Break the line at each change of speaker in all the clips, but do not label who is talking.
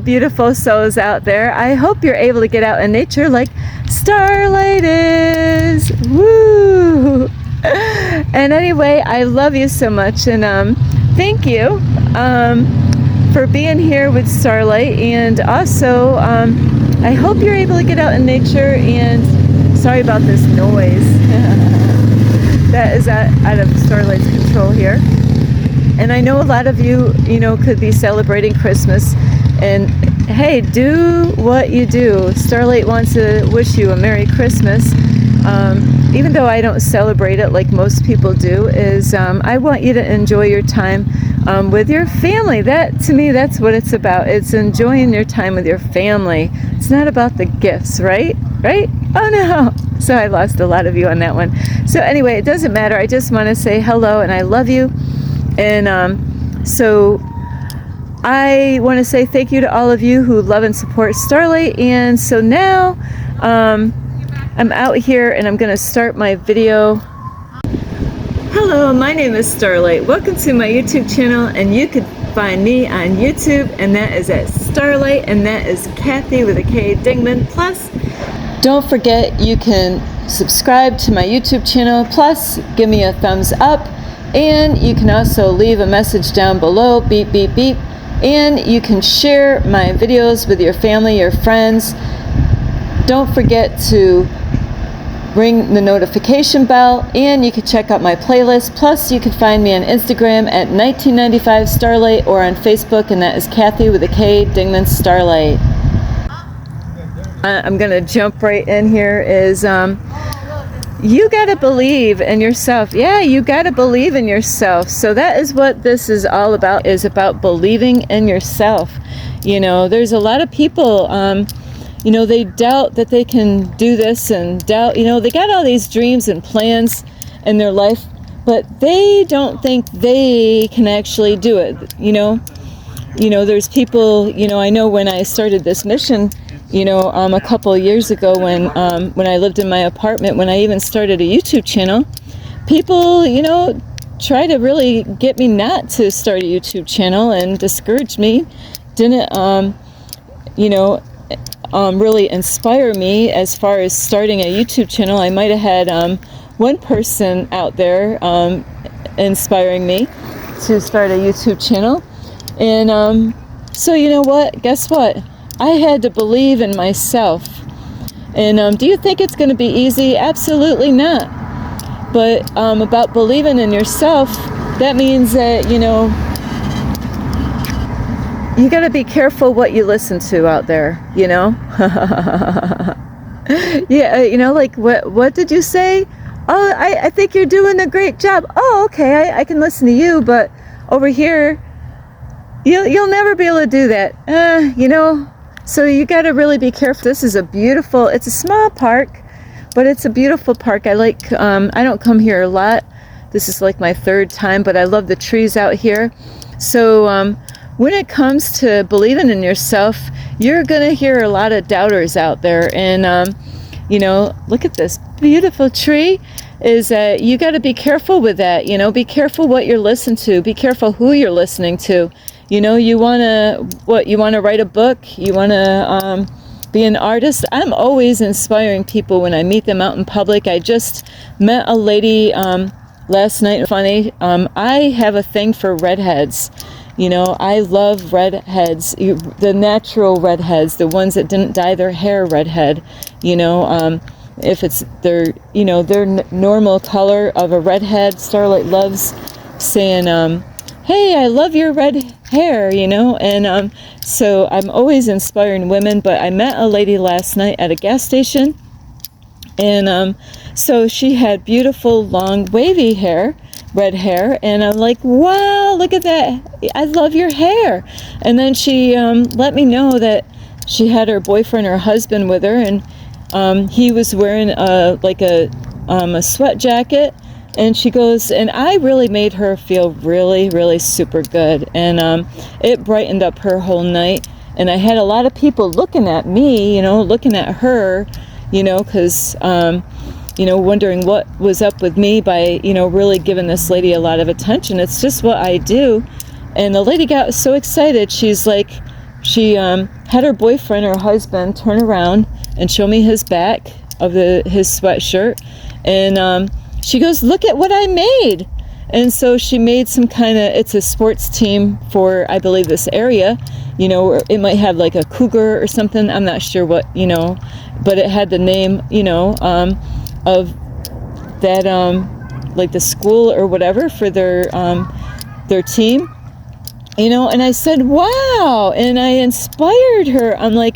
beautiful souls out there. I hope you're able to get out in nature like Starlight is. Woo! And anyway, I love you so much, and thank you for being here with Starlight. And also, I hope you're able to get out in nature. And sorry about this noise. That is out of Starlight's control here. And I know a lot of you, could be celebrating Christmas. And hey, do what you do. Starlight wants to wish you a Merry Christmas. Even though I don't celebrate it like most people do, I want you to enjoy your time with your family. That, to me, that's what it's about. It's enjoying your time with your family. It's not about the gifts, right? Right? Oh no! So I lost a lot of you on that one. So anyway, it doesn't matter. I just want to say hello and I love you. And so I want to say thank you to all of you who love and support Starlight. And so now I'm out here and I'm going to start my video. Hello, my name is Starlight. Welcome to my YouTube channel, and you can find me on YouTube, and that is at Starlight, and that is Kathy with a K Dingman. Plus, don't forget you can subscribe to my YouTube channel, plus give me a thumbs up, and you can also leave a message down below, beep beep beep, and you can share my videos with your family, your friends. Don't forget to ring the notification bell, and you can check out my playlist. Plus, you can find me on Instagram at 1995 Starlight, or on Facebook, and that is Kathy with a K Dingman Starlight. I'm gonna jump right in here. You gotta believe in yourself. Yeah, you gotta believe in yourself. So that is what this is all about. Is about believing in yourself. There's a lot of people. They doubt that they can do this, and doubt, they got all these dreams and plans in their life, but they don't think they can actually do it. There's people, I know when I started this mission, a couple of years ago when I lived in my apartment, when I even started a YouTube channel, people, try to really get me not to start a YouTube channel and discourage me, didn't, really inspire me as far as starting a YouTube channel. I might have had one person out there inspiring me to start a YouTube channel. And so you know what? Guess what? I had to believe in myself. And do you think it's going to be easy? Absolutely not. But about believing in yourself, that means that, you got to be careful what you listen to out there, Yeah, like what did you say? Oh, I think you're doing a great job. Oh, okay, I can listen to you, but over here, you'll never be able to do that. So you got to really be careful. This is it's a small park, but it's a beautiful park. I don't come here a lot. This is like my third time, but I love the trees out here. So, when it comes to believing in yourself, you're going to hear a lot of doubters out there. And, look at this beautiful tree. You got to be careful with that. Be careful what you're listening to. Be careful who you're listening to. You want to write a book? You want to be an artist? I'm always inspiring people when I meet them out in public. I just met a lady last night. Funny. I have a thing for redheads. I love redheads, the natural redheads, the ones that didn't dye their hair redhead, if it's their normal color of a redhead. Starlight loves saying, hey, I love your red hair, and so I'm always inspiring women. But I met a lady last night at a gas station, and so she had beautiful, long, wavy hair, red hair, and I'm like, wow, look at that, I love your hair. And then she let me know that she had her boyfriend or husband with her, and he was wearing a sweat jacket, and she goes, and I really made her feel really, really super good, and it brightened up her whole night. And I had a lot of people looking at me, looking at her, because wondering what was up with me by, really giving this lady a lot of attention. It's just what I do. And the lady got so excited. She's like, she had her boyfriend or husband turn around and show me his back of his sweatshirt, and she goes, "Look at what I made." And so she made some kind of, it's a sports team for, I believe, this area, you know, or it might have like a cougar or something, I'm not sure what, you know, but it had the name, you know, of that, like the school or whatever for their team, you know. And I said, wow, and I inspired her. I'm like,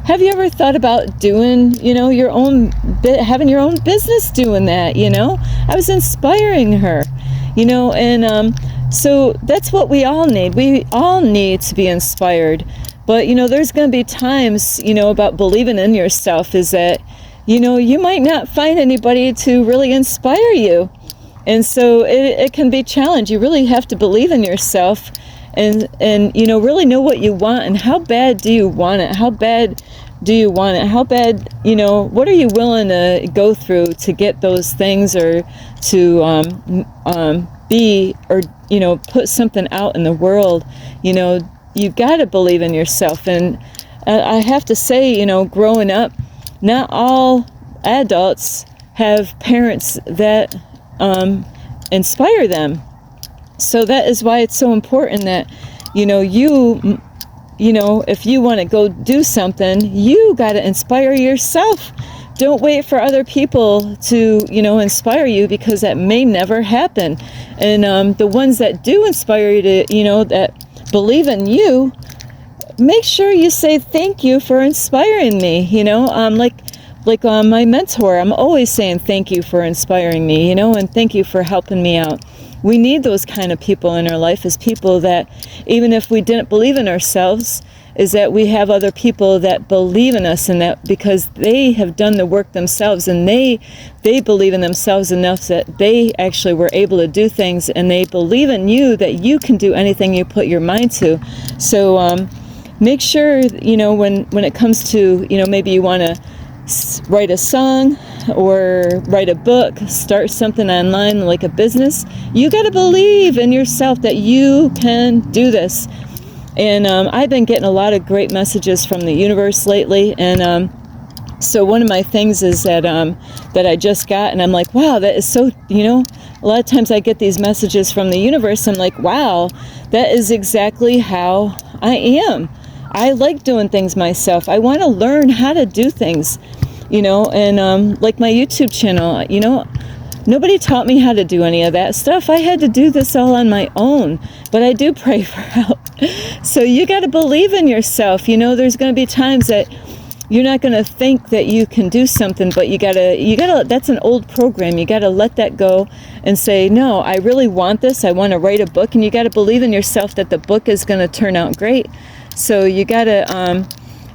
have you ever thought about doing, you know, your own, having your own business doing that, you know? I was inspiring her. You know, and so that's what we all need. We all need to be inspired. But, you know, there's going to be times, you know, about believing in yourself is that, you know, you might not find anybody to really inspire you. And so it can be a challenge. You really have to believe in yourself and, you know, really know what you want and how bad do you want it? How bad do you want it? How bad, you know, what are you willing to go through to get those things, or to be, or, you know, put something out in the world? You know, you got to believe in yourself. And I have to say, you know, growing up, not all adults have parents that inspire them. So that is why it's so important that, you know, you know, if you want to go do something, you got to inspire yourself. Don't wait for other people to, you know, inspire you, because that may never happen. And the ones that do inspire you to, you know, that believe in you, make sure you say thank you for inspiring me. You know, like my mentor, I'm always saying thank you for inspiring me, you know, and thank you for helping me out. We need those kind of people in our life, as people that, even if we didn't believe in ourselves, is that we have other people that believe in us, and that because they have done the work themselves, and they believe in themselves enough that they actually were able to do things, and they believe in you that you can do anything you put your mind to. So make sure, you know, when it comes to, you know, maybe you want to write a song or write a book, start something online like a business, you got to believe in yourself that you can do this. And I've been getting a lot of great messages from the universe lately, and so one of my things is that that I just got, and I'm like, wow, that is so, you know, a lot of times I get these messages from the universe, I'm like, wow, that is exactly how I am. I like doing things myself. I want to learn how to do things, you know, and like my YouTube channel, you know, nobody taught me how to do any of that stuff. I had to do this all on my own, but I do pray for help. So you got to believe in yourself. You know, there's going to be times that you're not going to think that you can do something, but you gotta, that's an old program. You got to let that go and say, no, I really want this. I want to write a book, and you got to believe in yourself that the book is going to turn out great. So you got to,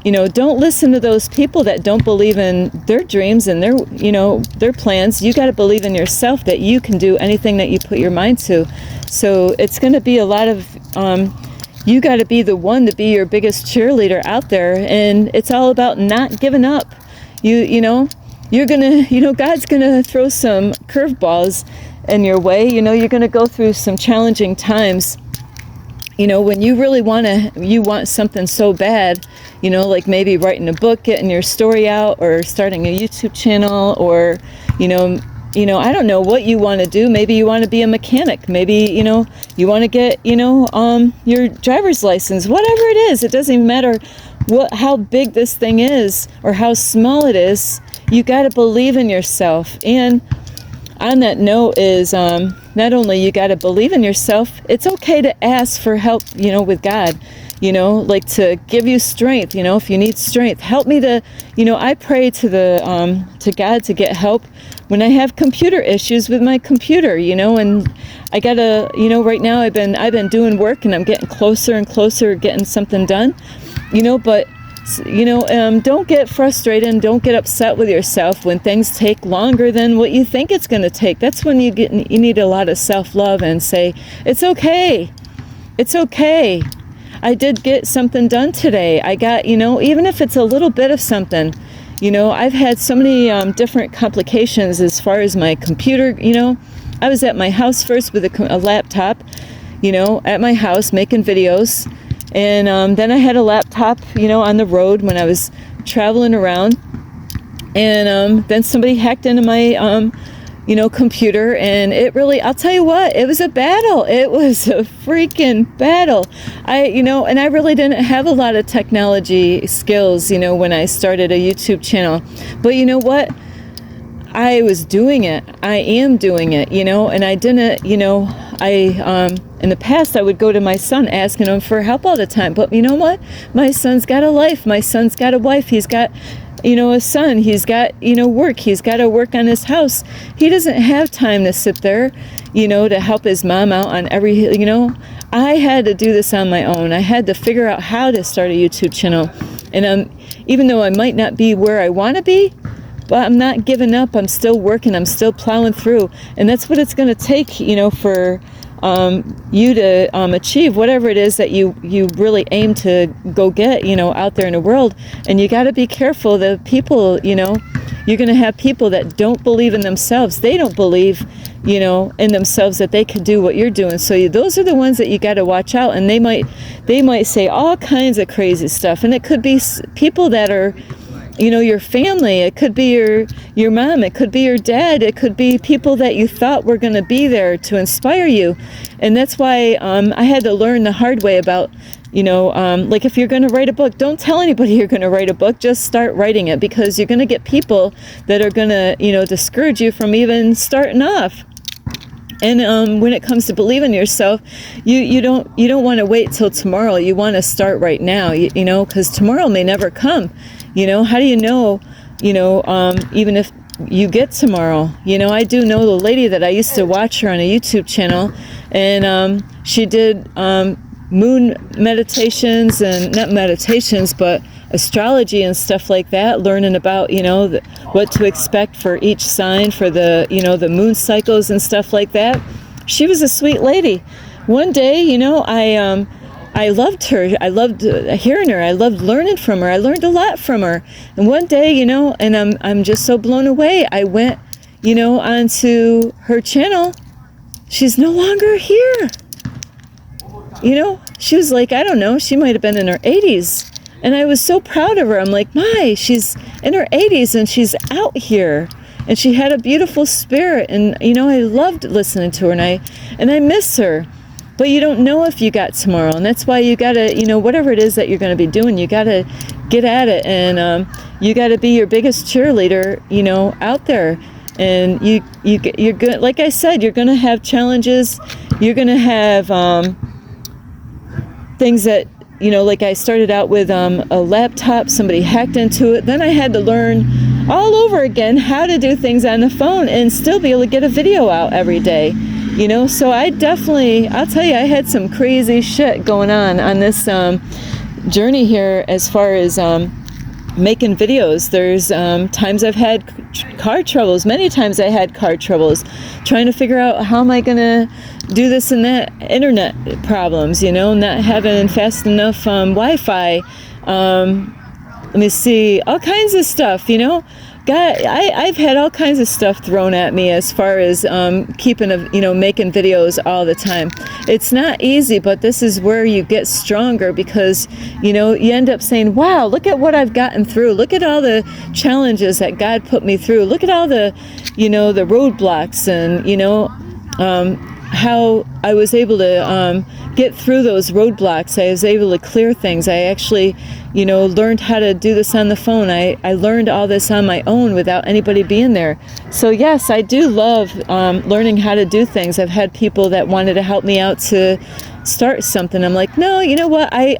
you know, don't listen to those people that don't believe in their dreams and their, you know, their plans. You got to believe in yourself that you can do anything that you put your mind to. So it's going to be a lot of, you got to be the one to be your biggest cheerleader out there. And it's all about not giving up. You know, you're going to, you know, God's going to throw some curveballs in your way. You know, you're going to go through some challenging times. You know, when you really you want something so bad, you know, like maybe writing a book, getting your story out, or starting a YouTube channel, or, you know, I don't know what you want to do. Maybe you want to be a mechanic. Maybe, you know, you want to get, you know, your driver's license, whatever it is. It doesn't even matter how big this thing is or how small it is. You got to believe in yourself. And on that note is, not only you got to believe in yourself, it's okay to ask for help, you know, with God, you know, like to give you strength, you know, if you need strength, help me to, you know, I pray to to God to get help when I have computer issues with my computer, you know, and I gotta, you know, right now I've been doing work, and I'm getting closer and closer getting something done, you know, but you know, don't get frustrated and don't get upset with yourself when things take longer than what you think it's going to take. That's when you need a lot of self-love and say, it's okay. It's okay. I did get something done today. I got, you know, even if it's a little bit of something, you know, I've had so many different complications as far as my computer, you know. I was at my house first with a laptop, you know, at my house making videos. And then I had a laptop, on the road when I was traveling around. And then somebody hacked into my, computer, and it really, I'll tell you what, it was a battle. It was a freaking battle. And I really didn't have a lot of technology skills, when I started a YouTube channel. But you know what? I was doing it. I am doing it, and I didn't, in the past, I would go to my son asking him for help all the time. But you know what? My son's got a life. My son's got a wife. He's got, a son. He's got, work. He's got to work on his house. He doesn't have time to sit there, to help his mom out on I had to do this on my own. I had to figure out how to start a YouTube channel. And even though I might not be where I want to be, but I'm not giving up. I'm still working. I'm still plowing through. And that's what it's going to take, for you to achieve whatever it is that you really aim to go get, out there in the world. And you got to be careful. The people, you're going to have people that don't believe in themselves. They don't believe, in themselves that they could do what you're doing. So those are the ones that you got to watch out. And they might say all kinds of crazy stuff. And it could be people that are, your family. It could be your mom. It could be your dad. It could be people that you thought were going to be there to inspire you. And that's why I had to learn the hard way about, like if you're going to write a book, don't tell anybody you're going to write a book. Just start writing it, because you're going to get people that are going to, discourage you from even starting off. And when it comes to believing in yourself, you don't want to wait till tomorrow. You want to start right now, because tomorrow may never come. How do you know, even if you get tomorrow? I do know the lady that I used to watch her on a YouTube channel, and she did moon meditations, and not meditations, but astrology and stuff like that, learning about, what to expect for each sign for the, the moon cycles and stuff like that. She was a sweet lady. One day, I loved her. I loved hearing her. I loved learning from her. I learned a lot from her. And one day, and I'm just so blown away. I went, onto her channel. She's no longer here. She was like, I don't know, she might have been in her 80s. And I was so proud of her. I'm like, she's in her 80s and she's out here. And she had a beautiful spirit. And, I loved listening to her, and I miss her. But you don't know if you got tomorrow. And that's why you got to, whatever it is that you're going to be doing, you got to get at it. And you got to be your biggest cheerleader, out there. And you're good. Like I said, you're going to have challenges. You're going to have things that, like I started out with a laptop, somebody hacked into it. Then I had to learn all over again how to do things on the phone and still be able to get a video out every day. So I'll tell you, I had some crazy shit going on this journey here as far as making videos. There's times I've had car troubles. Many times I had car troubles trying to figure out how am I going to do this and that, internet problems, not having fast enough Wi-Fi. Let me see, all kinds of stuff, God, I've had all kinds of stuff thrown at me as far as making videos all the time. It's not easy, but this is where you get stronger, because you end up saying, wow, look at what I've gotten through. Look at all the challenges that God put me through. Look at all the the roadblocks, and how I was able to get through those roadblocks. I was able to clear things. I actually learned how to do this on the phone. I learned all this on my own without anybody being there. So yes, I do love learning how to do things. I've had people that wanted to help me out to start something. I'm like, no, you know what? I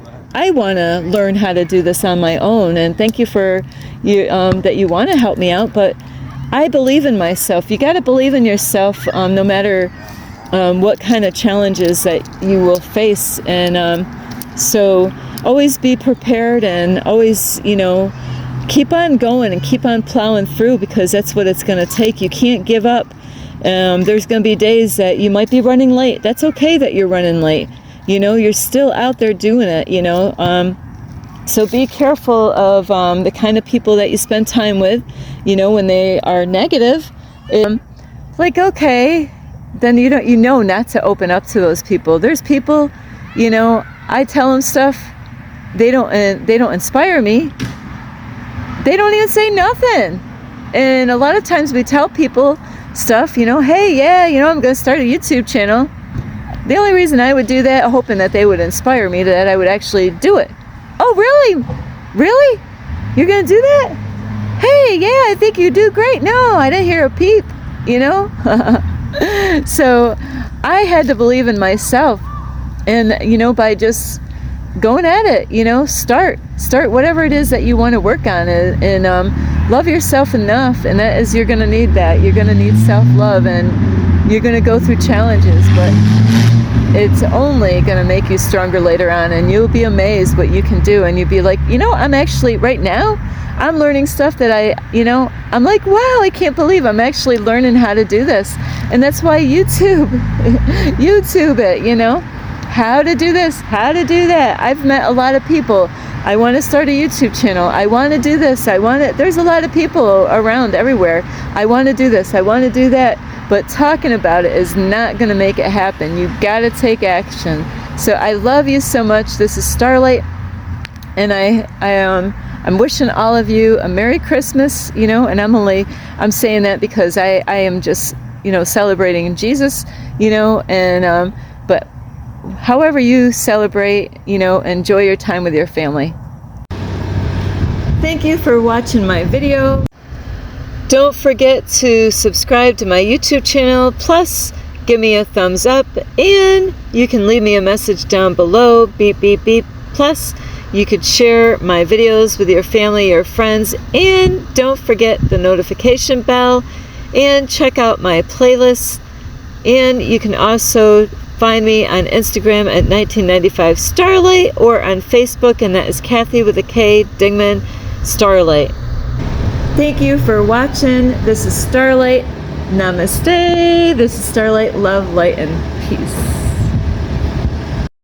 want to learn how to do this on my own. And thank you for that you want to help me out. But I believe in myself. You got to believe in yourself, no matter what kind of challenges that you will face. And so always be prepared, and always, keep on going and keep on plowing through, because that's what it's going to take. You can't give up. There's going to be days that you might be running late. That's okay that you're running late. You're still out there doing it, So be careful of the kind of people that you spend time with, when they are negative. Like, okay, then not to open up to those people. There's people, I tell them stuff, they don't inspire me. They don't even say nothing. And a lot of times we tell people stuff, hey, yeah, I'm going to start a YouTube channel. The only reason I would do that, hoping that they would inspire me, that I would actually do it. Oh, really? Really? You're going to do that? Hey, yeah, I think you do great. No, I didn't hear a peep, So I had to believe in myself. And, by just going at it, start whatever it is that you want to work on, and love yourself enough. And that is, you're going to need that. You're going to need self-love, and you're going to go through challenges, but it's only going to make you stronger later on, and you'll be amazed what you can do. And you'll be like, I'm actually, right now, I'm learning stuff that I'm like, wow, I can't believe I'm actually learning how to do this. And that's why YouTube it, how to do this, how to do that. I've met a lot of people. I want to start a YouTube channel. I want to do this. There's a lot of people around everywhere. I want to do this. I want to do that. But talking about it is not going to make it happen. You got to take action. So I love you so much. This is Starlight, and I'm wishing all of you a Merry Christmas, and I'm saying that because I am just, celebrating Jesus, and but however you celebrate, enjoy your time with your family. Thank you for watching my video. Don't forget to subscribe to my YouTube channel, plus give me a thumbs up, and you can leave me a message down below, beep, beep, beep. Plus, you could share my videos with your family or friends, and don't forget the notification bell, and check out my playlist. And you can also find me on Instagram at 1995 Starlight, or on Facebook, and that is Kathy with a K Dingman Starlight. Thank you for watching. This is Starlight. Namaste. This is Starlight. Love, light, and peace.